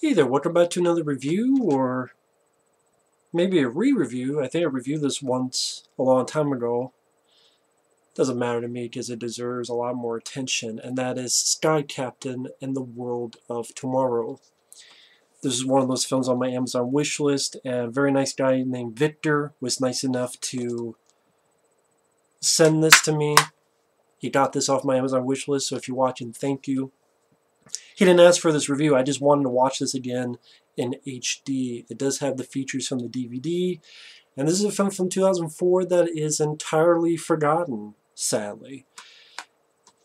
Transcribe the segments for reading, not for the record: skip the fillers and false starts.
Hey there, welcome back to another review, or maybe a re-review. I think I reviewed this once a long time ago. Doesn't matter to me because it deserves a lot more attention, and that is Sky Captain and the World of Tomorrow. This is one of those films on my Amazon wish list, and a very nice guy named Victor was nice enough to send this to me. He got this off my Amazon wish list, so if you're watching, thank you. He didn't ask for this review, I just wanted to watch this again in HD. It does have the features from the DVD, and this is a film from 2004 that is entirely forgotten, sadly.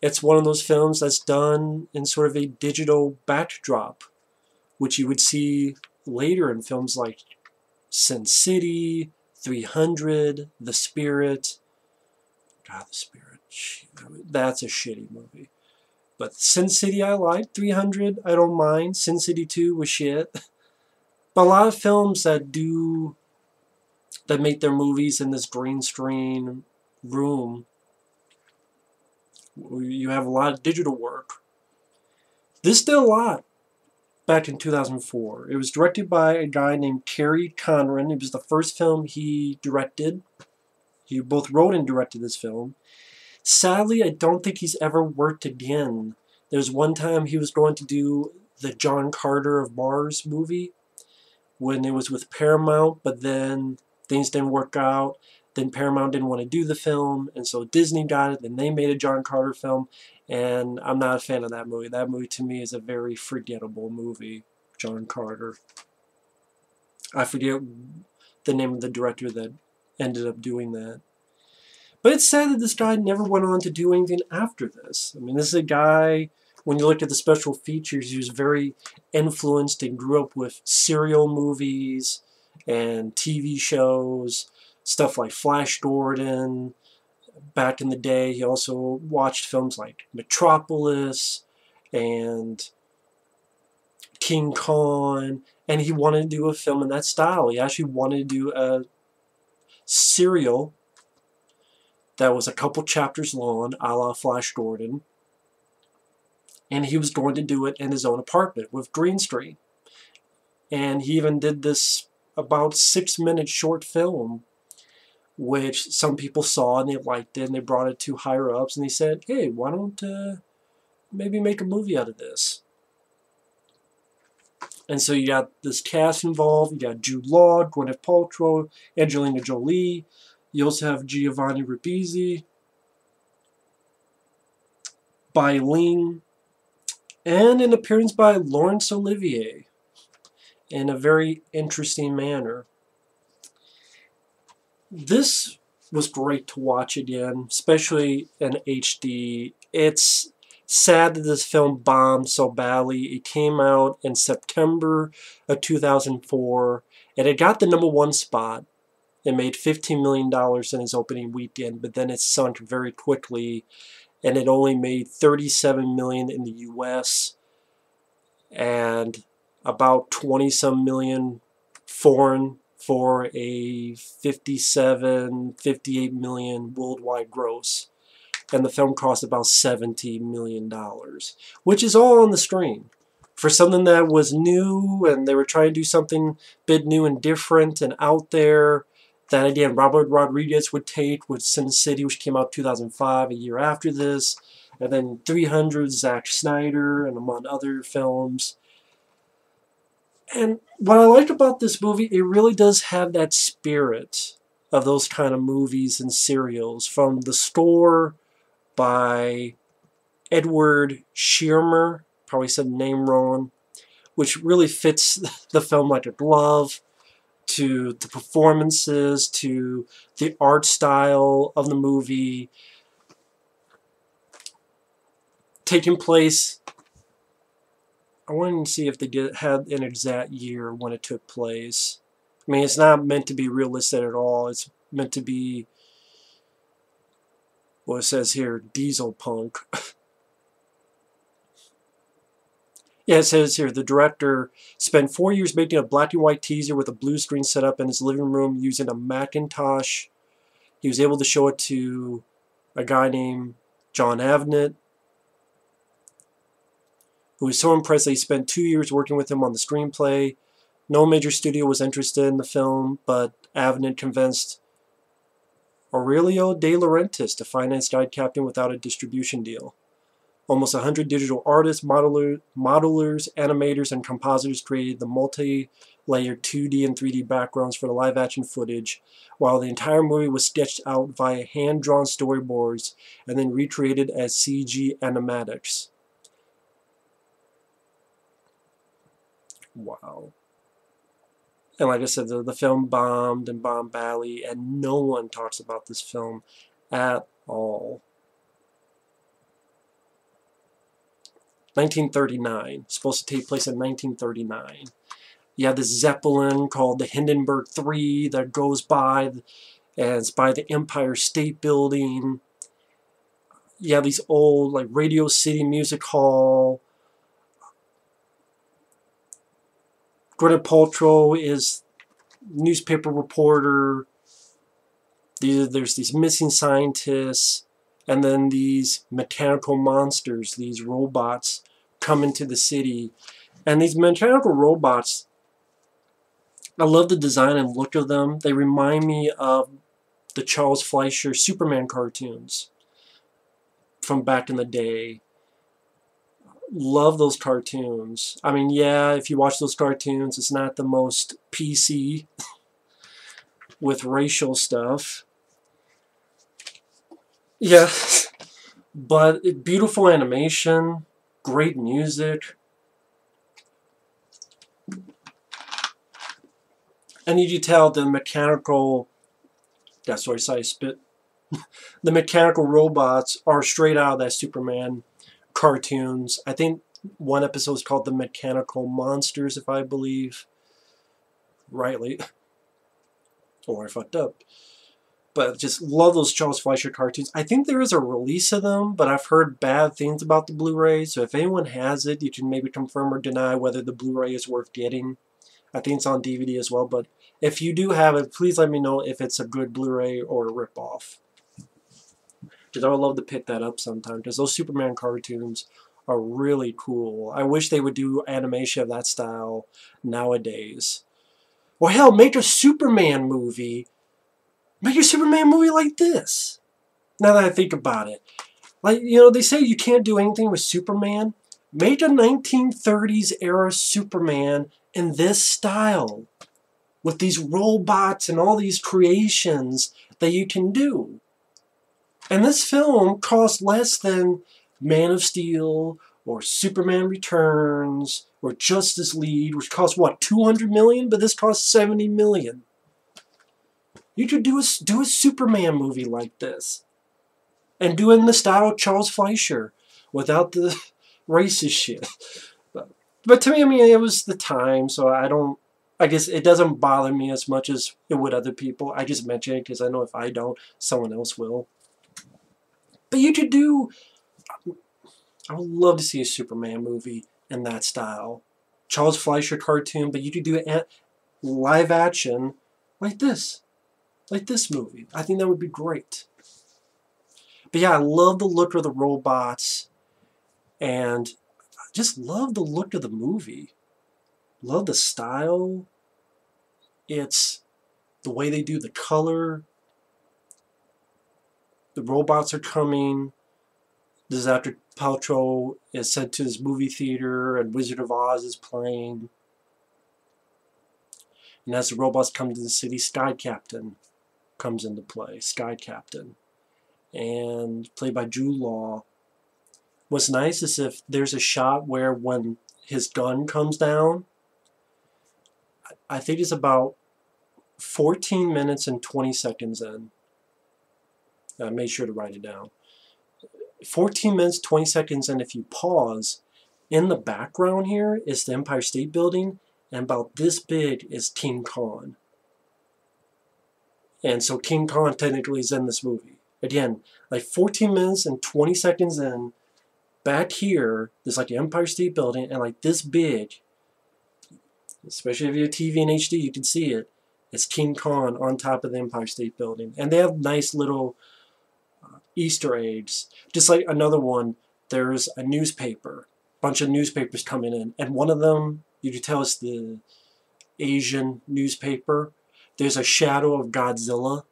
It's one of those films that's done in sort of a digital backdrop, which you would see later in films like Sin City, 300, The Spirit. God, The Spirit. That's a shitty movie. But Sin City I like, 300 I don't mind, Sin City 2 was shit. But a lot of films that make their movies in this green screen room, you have a lot of digital work. This did a lot back in 2004. It was directed by a guy named Kerry Conran. It was the first film he directed. He both wrote and directed this film. Sadly, I don't think he's ever worked again. There's one time he was going to do the John Carter of Mars movie when it was with Paramount, but then things didn't work out. Then Paramount didn't want to do the film, and so Disney got it, and they made a John Carter film, and I'm not a fan of that movie. That movie to me is a very forgettable movie, John Carter. I forget the name of the director that ended up doing that. But it's sad that this guy never went on to do anything after this. I mean, this is a guy, when you look at the special features, he was very influenced and grew up with serial movies and TV shows, stuff like Flash Gordon. Back in the day, he also watched films like Metropolis and King Kong, and he wanted to do a film in that style. He actually wanted to do a serial that was a couple chapters long, a la Flash Gordon, and he was going to do it in his own apartment with green screen. And he even did this about 6-minute short film, which some people saw and they liked it, and they brought it to higher ups, and they said, hey, why don't maybe make a movie out of this? And so you got this cast involved. You got Jude Law, Gwyneth Paltrow, Angelina Jolie. You also have Giovanni Ribisi, Bai Ling, and an appearance by Laurence Olivier in a very interesting manner. This was great to watch again, especially in HD. It's sad that this film bombed so badly. It came out in September of 2004, and it got the #1 spot. It made $15 million in its opening weekend, but then it sunk very quickly, and it only made $37 million in the US and about 20-some million foreign for a 58 million worldwide gross. And the film cost about $70 million, which is all on the screen. For something that was new, and they were trying to do something a bit new and different and out there, that again Robert Rodriguez would take with Sin City, which came out 2005, a year after this, and then 300, Zack Snyder, and among other films. And what I like about this movie, it really does have that spirit of those kind of movies and serials. From The Store by Edward Shearmur, probably said the name wrong, which really fits the film like a glove, to the performances, to the art style of the movie, taking place. I wanted to see if they had an exact year when it took place. I mean, it's not meant to be realistic at all. It's meant to be, well, it says here, dieselpunk. Yeah, it says here, the director spent 4 years making a black and white teaser with a blue screen set up in his living room using a Macintosh. He was able to show it to a guy named Jon Avnet. who was so impressed that he spent 2 years working with him on the screenplay. No major studio was interested in the film, but Avnet convinced Aurelio De Laurentiis to finance Guide Captain without a distribution deal. Almost 100 digital artists, modelers, animators, and compositors created the multi-layered 2D and 3D backgrounds for the live-action footage, while the entire movie was sketched out via hand-drawn storyboards and then recreated as CG animatics. Wow. And like I said, the film bombed and bombed badly, and no one talks about this film at all. 1939, supposed to take place in 1939. You have this Zeppelin called the Hindenburg III that goes by, and it's by the Empire State Building. You have these old, like, Radio City Music Hall. Gwyneth Paltrow is newspaper reporter. There's these missing scientists, and then these mechanical monsters, these robots, come into the city. And these mechanical robots, I love the design and look of them. They remind me of the Charles Fleischer Superman cartoons from back in the day. Love those cartoons. I mean, yeah, if you watch those cartoons, it's not the most PC with racial stuff. Yeah, but beautiful animation, great music. And you can tell the mechanical, that's why I say spit. The mechanical robots are straight out of that Superman cartoons. I think one episode is called The Mechanical Monsters, if I believe rightly. Or I fucked up. But just love those Charles Fleischer cartoons. I think there is a release of them, but I've heard bad things about the Blu-ray. So if anyone has it, you can maybe confirm or deny whether the Blu-ray is worth getting. I think it's on DVD as well. But if you do have it, please let me know if it's a good Blu-ray or a rip-off. Because I would love to pick that up sometime. Because those Superman cartoons are really cool. I wish they would do animation of that style nowadays. Well, hell, make a Superman movie. Make a Superman movie like this. Now that I think about it. Like, you know, they say you can't do anything with Superman. Make a 1930s era Superman in this style. With these robots and all these creations that you can do. And this film costs less than Man of Steel or Superman Returns or Justice League, which costs, what, $200 million? But this costs $70 million. You could do a Superman movie like this. And do it in the style of Charles Fleischer without the racist shit. But to me, I mean, it was the time, so I guess it doesn't bother me as much as it would other people. I just mention it because I know if I don't, someone else will. But you could do, I would love to see a Superman movie in that style. Charles Fleischer cartoon, but you could do it live action like this. Like this movie. I think that would be great. But yeah, I love the look of the robots. And I just love the look of the movie. Love the style. It's the way they do the color. The robots are coming. This is after Paltrow is sent to his movie theater and Wizard of Oz is playing. And as the robots come to the city, Sky Captain comes into play. Sky Captain. And played by Jude. What's nice is if there's a shot where when his gun comes down, I think it's about 14 minutes and 20 seconds in. I made sure to write it down. 14 minutes, 20 seconds, and if you pause, in the background here is the Empire State Building, and about this big is King Kong. And so King Kong technically is in this movie. Again, like 14 minutes and 20 seconds in, back here, there's like the Empire State Building, and like this big, especially if you have TV in HD, you can see it. It's King Kong on top of the Empire State Building. And they have nice little Easter eggs. Just like another one, there's a newspaper. bunch of newspapers coming in, and one of them, you can tell it's the Asian newspaper. There's a shadow of Godzilla.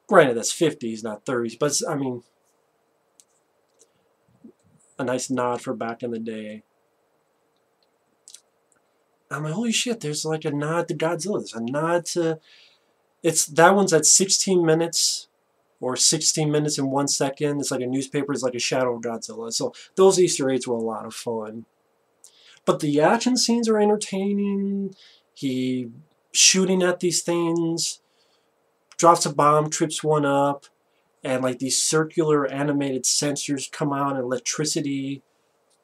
Granted, that's 50s, not 30s, but I mean, a nice nod for back in the day. I'm like, holy shit, there's like a nod to Godzilla. There's a nod to... That one's at 16 minutes, or 16 minutes and 1 second. It's like a newspaper, it's like a shadow of Godzilla. So those Easter eggs were a lot of fun. But the action scenes are entertaining. He shooting at these things, drops a bomb, trips one up, and like these circular animated sensors come out, and electricity.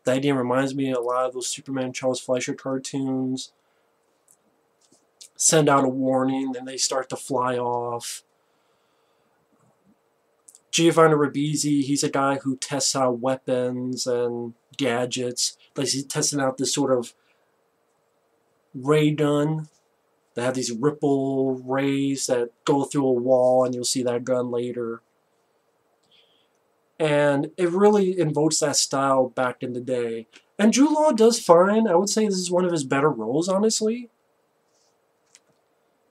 The idea reminds me a lot of those Superman Charles Fleischer cartoons. Send out a warning, then they start to fly off. Giovanni Ribisi, he's a guy who tests out weapons and gadgets. Like he's testing out this sort of ray gun. They have these ripple rays that go through a wall, and you'll see that gun later. And it really invokes that style back in the day. And Jude Law does fine. I would say this is one of his better roles, honestly.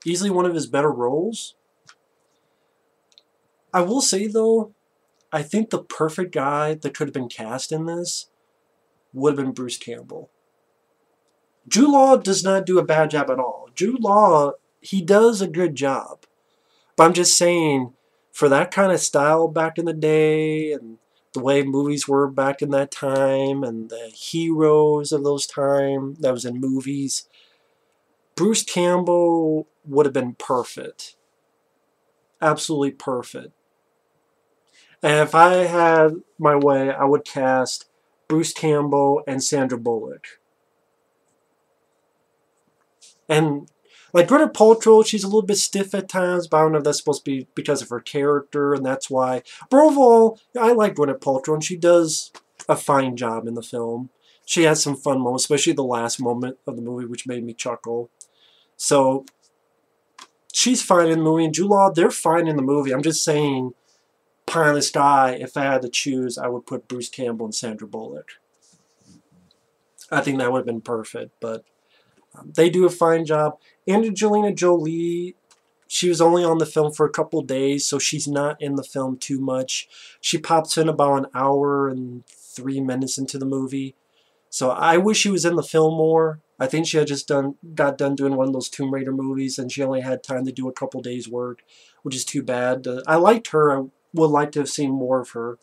Easily one of his better roles. I will say, though, I think the perfect guy that could have been cast in this would have been Bruce Campbell. Jude Law does not do a bad job at all. Jude Law, he does a good job. But I'm just saying, for that kind of style back in the day, and the way movies were back in that time, and the heroes of those time that was in movies, Bruce Campbell would have been perfect. Absolutely perfect. And if I had my way, I would cast Bruce Campbell and Sandra Bullock. And like Gwyneth Paltrow, she's a little bit stiff at times, but I don't know if that's supposed to be because of her character, and that's why. But overall, I like Gwyneth Paltrow, and she does a fine job in the film. She has some fun moments, especially the last moment of the movie, which made me chuckle. So, she's fine in the movie, and Jude Law, they're fine in the movie. I'm just saying, pie in the sky, if I had to choose, I would put Bruce Campbell and Sandra Bullock. I think that would have been perfect, but they do a fine job. Angelina Jolie, she was only on the film for a couple days, so she's not in the film too much. She pops in about an hour and 3 minutes into the movie. So I wish she was in the film more. I think she had just got done doing one of those Tomb Raider movies, and she only had time to do a couple days' work, which is too bad. I liked her. I would like to have seen more of her.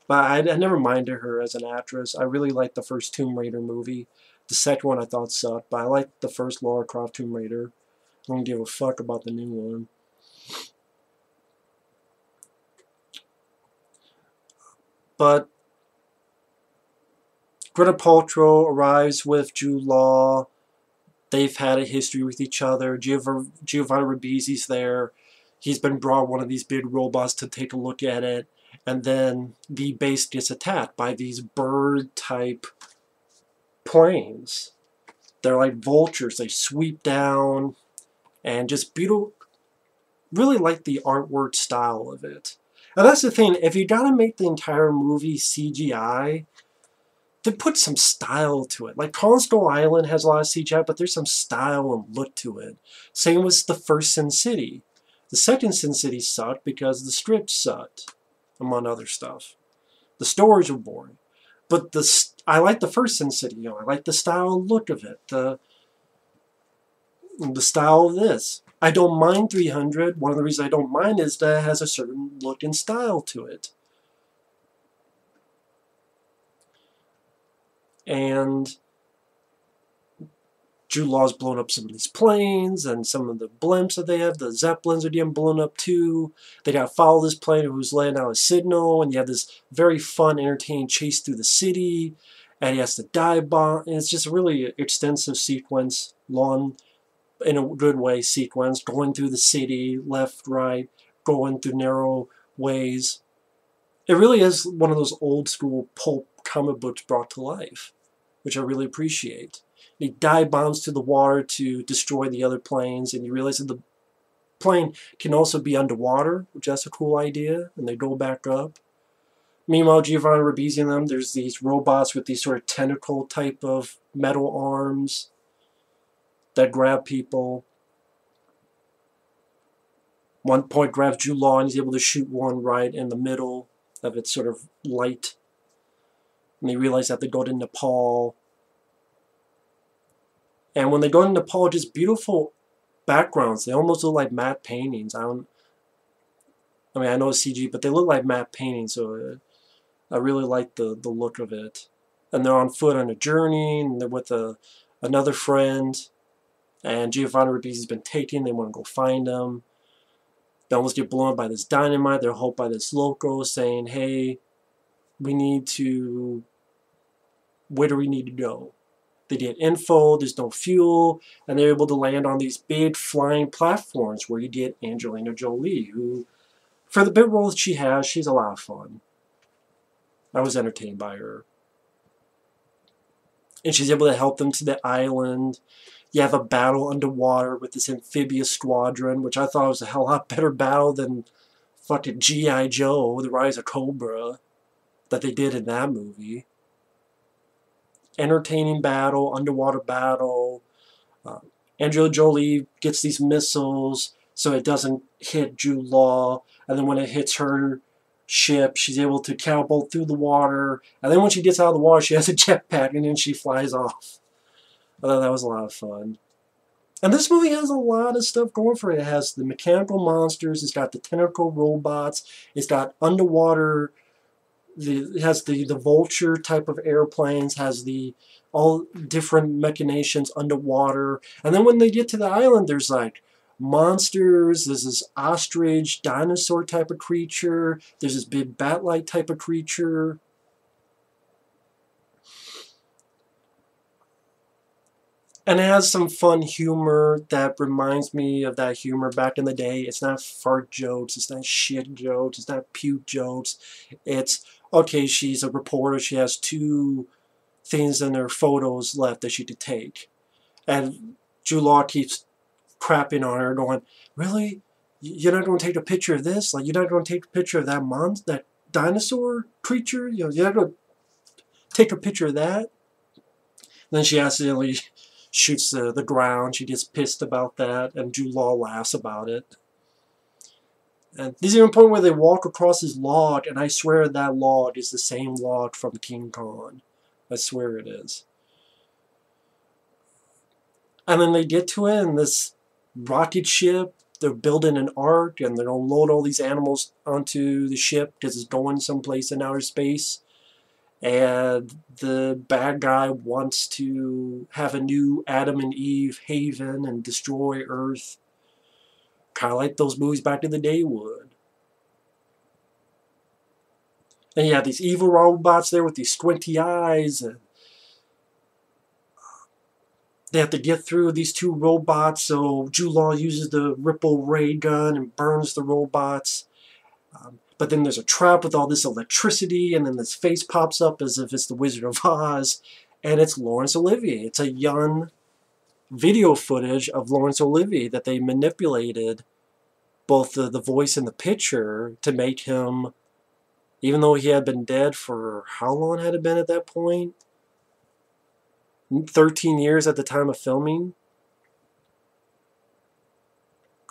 But I never minded her as an actress. I really liked the first Tomb Raider movie. The second one I thought sucked, but I liked the first Lara Croft Tomb Raider. I don't give a fuck about the new one. But Gwyneth Paltrow arrives with Jude Law. They've had a history with each other. Giovanni Ribisi's there. He's been brought one of these big robots to take a look at it. And then the base gets attacked by these bird-type planes. They're like vultures. They sweep down, and just beautiful. Really like the artwork style of it. And that's the thing. If you gotta make the entire movie CGI, then put some style to it. Like Skull Island has a lot of CGI, but there's some style and look to it. Same with the first Sin City. The second Sin City sucked because the script sucked, among other stuff. The stories were boring. But I like the first Sin City. I like the style and look of it. The style of this. I don't mind 300. One of the reasons I don't mind is that it has a certain look and style to it. And Jude Law's blown up some of these planes, and some of the blimps that they have, the Zeppelins are getting blown up too. They gotta follow this plane who's laying out a signal, and you have this very fun, entertaining chase through the city, and he has to dive bomb, and it's just a really extensive sequence, long, in a good way, sequence, going through the city, left, right, going through narrow ways. It really is one of those old school pulp comic books brought to life, which I really appreciate. He dive bombs to the water to destroy the other planes, and you realize that the plane can also be underwater, which is a cool idea, and they go back up. Meanwhile, Giovanni Ribisi and them, there's these robots with these sort of tentacle type of metal arms that grab people. One point grabs Jude Law and he's able to shoot one right in the middle of its sort of light. And they realize that they go to Nepal. And when they go to Nepal, just beautiful backgrounds. They almost look like matte paintings. I mean, I know it's CG, but they look like matte paintings, so I really like the look of it. And they're on foot on a journey, and they're with another friend. And Giovanni Ribisi's been taken. They want to go find him. They almost get blown up by this dynamite. They're helped by this loco saying, hey, we need to... where do we need to go? They get info, there's no fuel, and they're able to land on these big flying platforms where you get Angelina Jolie, who, for the bit roles she has, she's a lot of fun. I was entertained by her. And she's able to help them to the island. You have a battle underwater with this amphibious squadron, which I thought was a hell lot better battle than fucking G.I. Joe, The Rise of Cobra, that they did in that movie. Entertaining battle, underwater battle. Angelina Jolie gets these missiles so it doesn't hit Jude Law, and then when it hits her ship, she's able to catapult through the water, and then when she gets out of the water, she has a jetpack, and then she flies off. I thought that was a lot of fun. And this movie has a lot of stuff going for it. It has the mechanical monsters, it's got the tentacle robots, it's got underwater... It has the vulture type of airplanes, has the all different machinations underwater. And then when they get to the island, there's like monsters, there's this ostrich, dinosaur type of creature, there's this big bat-like type of creature. And it has some fun humor that reminds me of that humor back in the day. It's not fart jokes, it's not shit jokes, it's not puke jokes. It's, okay, she's a reporter, she has 2 things in her photos left that she could take. And Jude Law keeps crapping on her, going, really? You're not going to take a picture of this? Like, you're not going to take a picture of that dinosaur creature? You know, you're not going to take a picture of that? And then she accidentally shoots the ground. She gets pissed about that, and Jude Law laughs about it. And there's even a point where they walk across this log, and I swear that log is the same log from King Kong. I swear it is. And then they get to it, and this rocket ship, they're building an ark, and they're going to load all these animals onto the ship because it's going someplace in outer space. And the bad guy wants to have a new Adam and Eve haven and destroy Earth. Kind of like those movies back in the day would. And you have these evil robots there with these squinty eyes. And they have to get through these 2 robots, so Jude Law uses the ripple ray gun and burns the robots. But then there's a trap with all this electricity, and then this face pops up as if it's the Wizard of Oz, and it's Laurence Olivier. It's a young video footage of Laurence Olivier that they manipulated both the voice and the picture to make him, even though he had been dead for, how long had it been at that point? 13 years at the time of filming.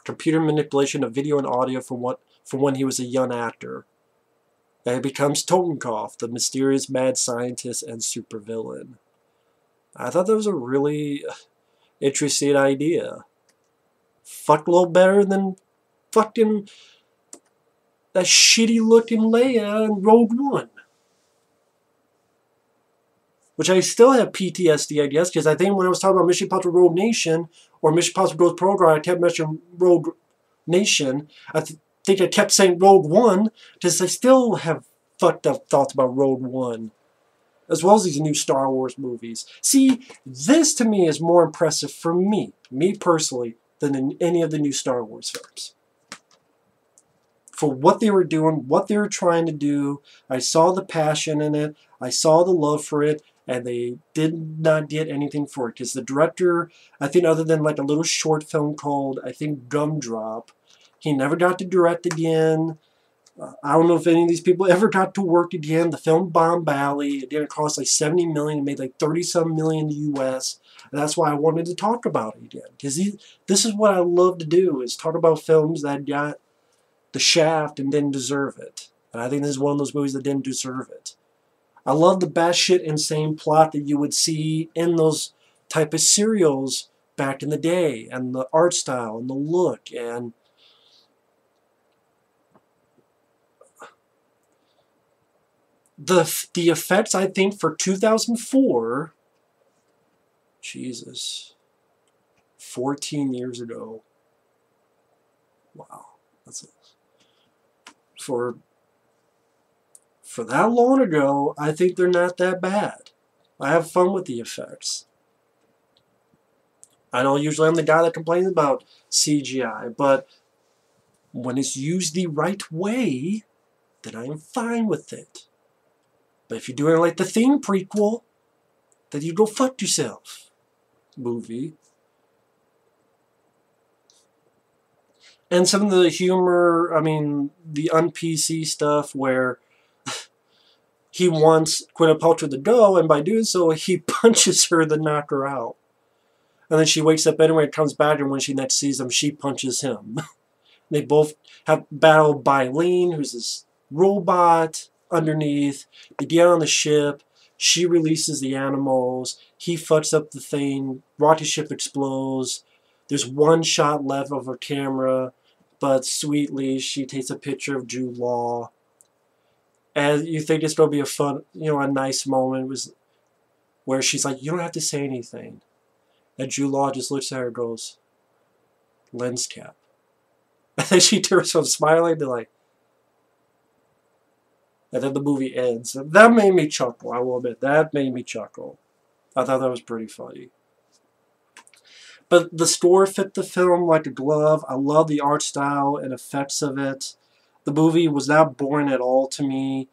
Computer manipulation of video and audio from when he was a young actor. And he becomes Totenkopf, the mysterious mad scientist and supervillain. I thought that was a really interesting idea. Fuck a little better than fucking that shitty looking Leia in Rogue One. Which I still have PTSD, I guess, because I think when I was talking about Mission Impossible Rogue Nation, or Mission Impossible Ghost Protocol, I kept mentioning Rogue Nation. I think I kept saying Rogue One, because I still have fucked up thoughts about Rogue One, as well as these new Star Wars movies. See, this to me is more impressive for me personally, than in any of the new Star Wars films. For what they were doing, what they were trying to do, I saw the passion in it, I saw the love for it, and they did not get anything for it. Because the director, I think other than like a little short film called, I think, Gumdrop, he never got to direct again. I don't know if any of these people ever got to work again. The film bombed badly. It didn't cost like 70 million. It made like 30-some million in the US. And that's why I wanted to talk about it again. Because this is what I love to do, is talk about films that got the shaft and didn't deserve it. And I think this is one of those movies that didn't deserve it. I love the batshit insane plot that you would see in those type of serials back in the day. And the art style and the look and the effects, I think, for 2004, Jesus, 14 years ago. Wow, that's for that long ago. I think they're not that bad. I have fun with the effects. I know usually I'm the guy that complains about CGI, but when it's used the right way, then I am fine with it. But if you're doing like the Thing prequel, then you go fuck yourself, movie. And some of the humor, I mean, the un-PC stuff where he wants Gwyneth Paltrow to go, and by doing so, he punches her to knock her out. And then she wakes up anyway and comes back, and when she next sees him, she punches him. They both have battled Bylene, who's this robot underneath. They get on the ship. She releases the animals. He fucks up the thing. Rocket ship explodes. There's one shot left of her camera, but sweetly she takes a picture of Jude Law. And you think it's going to be a fun, a nice moment was where she's like, you don't have to say anything. And Jude Law just looks at her and goes, lens cap. And then she turns from smiling to like, and then the movie ends. That made me chuckle, I will admit. That made me chuckle. I thought that was pretty funny. But the score fit the film like a glove. I love the art style and effects of it. The movie was not boring at all to me.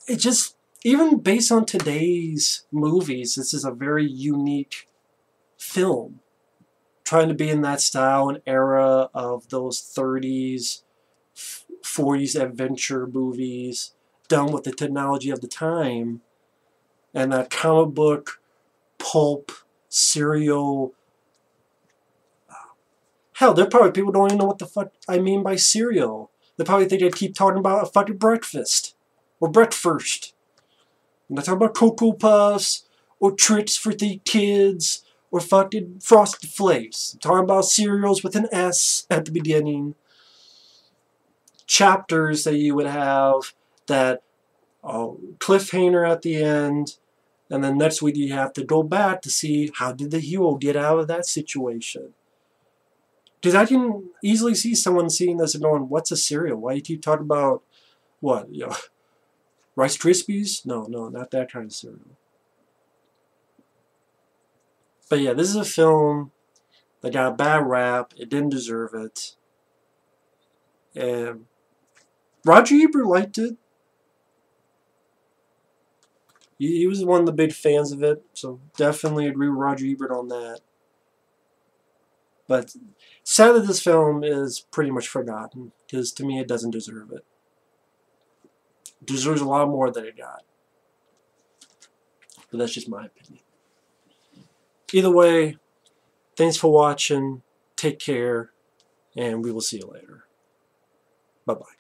It just, even based on today's movies, this is a very unique film. Trying to be in that style and era of those 30s, 40s adventure movies, done with the technology of the time, and that comic book, pulp, serial. Hell, there are probably people who don't even know what the fuck I mean by cereal. They probably think I keep talking about a fucking breakfast. Or breakfast. I'm not talking about Cocoa Puffs, or tricks for the kids, or fucking Frosted Flakes. I'm talking about cereals with an S at the beginning. Chapters that you would have, that cliffhanger at the end, and then next week you have to go back to see how did the hero get out of that situation. Because I can easily see someone seeing this and going, what's a cereal? Why do you keep talking about, what, Rice Krispies? No, not that kind of cereal. But yeah, this is a film that got a bad rap. It didn't deserve it. And Roger Ebert liked it. He was one of the big fans of it, so definitely agree with Roger Ebert on that. But sadly, this film is pretty much forgotten, because to me it doesn't deserve it. It deserves a lot more than it got. But that's just my opinion. Either way, thanks for watching, take care, and we will see you later. Bye-bye.